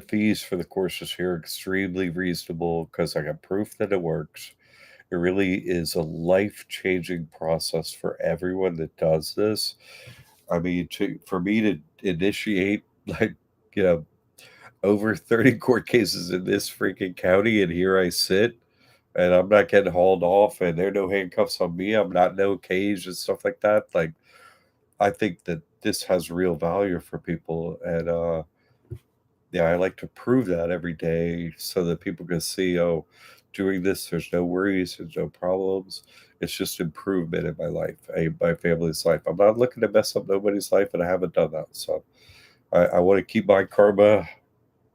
fees for the courses here are extremely reasonable because I got proof that it works. It really is a life-changing process for everyone that does this. I mean, for me to initiate, like, you know over 30 court cases in this freaking county, and here I sit, and I'm not getting hauled off, and there are no handcuffs on me. I'm not no cage and stuff like that. Like, I think that this has real value for people. And yeah, I like to prove that every day so that people can see, oh, doing this, there's no worries, there's no problems. It's just improvement in my life, my family's life. I'm not looking to mess up nobody's life, and I haven't done that. So I want to keep my karma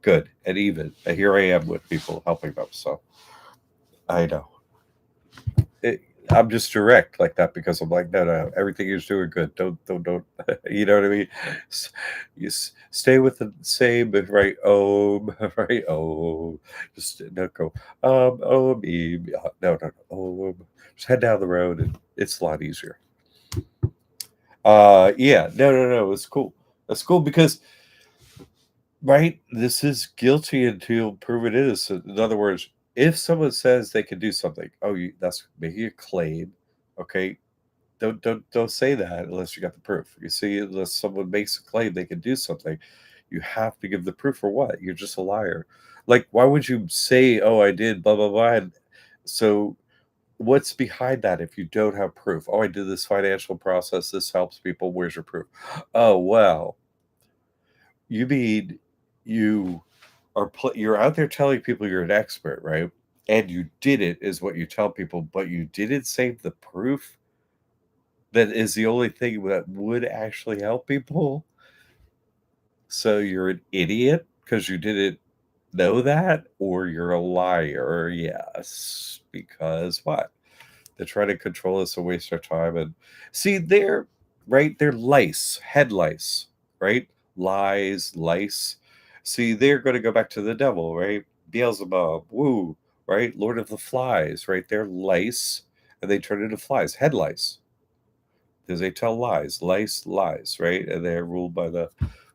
good and even. And here I am with people helping them. So I know. It, I'm just direct like that because I'm like, no, everything you're doing good. Don't. You know what I mean? Stay with the same, right? Right? Just don't go. Me. No. Just head down the road, and it's a lot easier. Yeah, no. It's cool. It's cool because right, this is guilty until proven innocent. In other words, if someone says they can do something, that's making a claim. Okay, don't say that unless you got the proof. You see, unless someone makes a claim they can do something, you have to give the proof for what? You're just a liar. Like, why would you say, "Oh, I did," blah blah blah? And so, what's behind that if you don't have proof? Oh, I did this financial process. This helps people. Where's your proof? Oh, well, you mean you you're out there telling people you're an expert, right? And you did it is what you tell people, but you didn't save the proof that is the only thing that would actually help people. So you're an idiot because you didn't know that, or you're a liar. Yes, because what? They try to control us and waste our time. And see, they're right. They're lice, head lice, right? Lies, lice. See, they're going to go back to the devil, right? Beelzebub, woo, right? Lord of the Flies, right? They're lice, and they turn into flies, head lice, because they tell lies, lies, right? And they're ruled by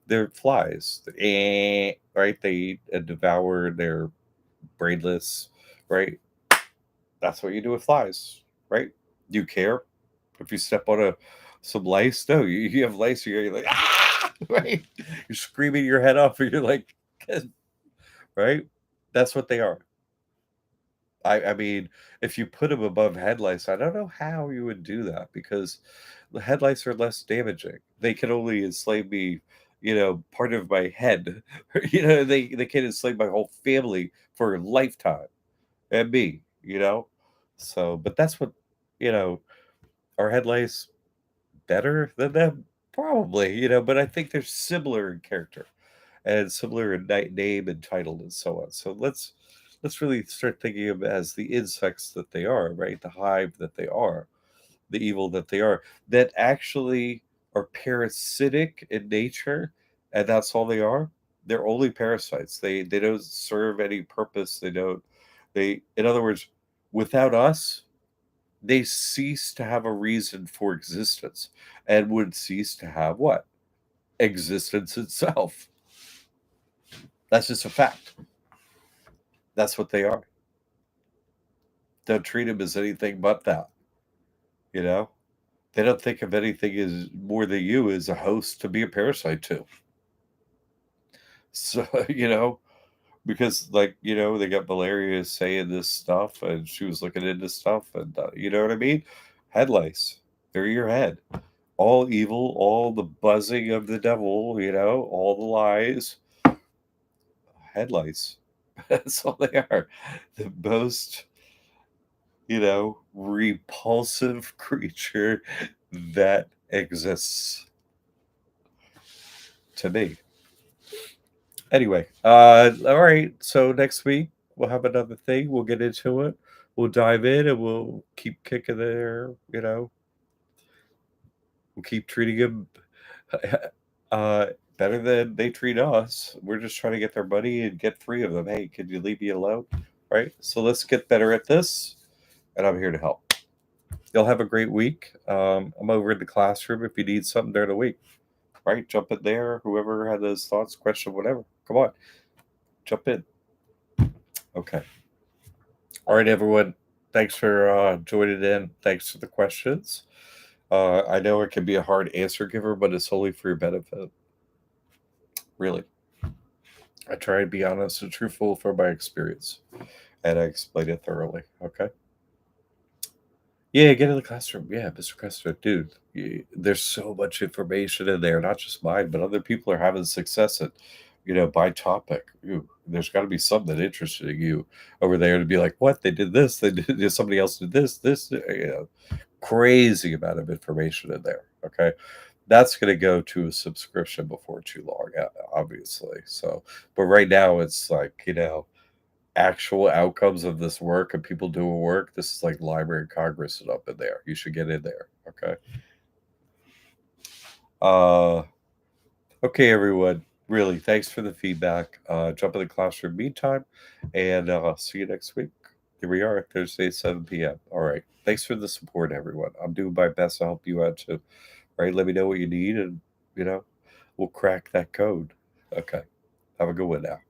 they're flies, right? They eat and devour. They're brainless, right? That's what you do with flies, right? Do you care if you step on some lice? No, you have lice. You're like right. You're screaming your head off, and you're like, right? That's what they are. I mean, if you put them above headlights, I don't know how you would do that because the headlights are less damaging. They can only enslave me, part of my head. They can enslave my whole family for a lifetime and me. So, but that's what you know. Are headlights better than them? Probably, but I think they're similar in character and similar in name and title and so on. So let's really start thinking of them as the insects that they are, right? The hive that they are, the evil that they are, that actually are parasitic in nature, and that's all they are. They're only parasites. They don't serve any purpose. They don't. In other words, without us, they cease to have a reason for existence and would cease to have what? Existence itself. That's just a fact. That's what they are. Don't treat them as anything but that, you know? They don't think of anything as more than you as a host to be a parasite to. So, because they got Valeria saying this stuff and she was looking into stuff and you know what I mean? Head lice. They're your head. All evil, all the buzzing of the devil, all the lies. Head lice. That's all they are. The most repulsive creature that exists to me. Anyway, all right. So next week we'll have another thing. We'll get into it. We'll dive in and we'll keep kicking there. We'll keep treating them uh, better than they treat us. We're just trying to get their money and get free of them. Hey, could you leave me alone? Right. So let's get better at this, and I'm here to help. You'll have a great week. I'm over in the classroom if you need something during the week. Right? Jump in there. Whoever had those thoughts, question, whatever. Come on. Jump in. Okay. All right, everyone. Thanks for joining in. Thanks for the questions. I know it can be a hard answer giver, but it's only for your benefit. Really. I try to be honest and truthful from my experience, and I explain it thoroughly. Okay. Yeah, get in the classroom. Yeah, Mr. Custer, dude, there's so much information in there, not just mine, but other people are having success at, by topic. There's got to be something that interested you over there to be like, what? They did this. They did. Somebody else did this. Crazy amount of information in there. Okay, that's going to go to a subscription before too long, obviously. So, but right now it's like actual outcomes of this work and people doing work. This is like Library of Congress and up in there. You should get in there. Okay. Uh okay, everyone. Really, thanks for the feedback. Jump in the classroom meantime, and see you next week. Here we are, Thursday, 7 p.m. All right. Thanks for the support, everyone. I'm doing my best to help you out too. All right. Let me know what you need, and we'll crack that code. Okay. Have a good one now.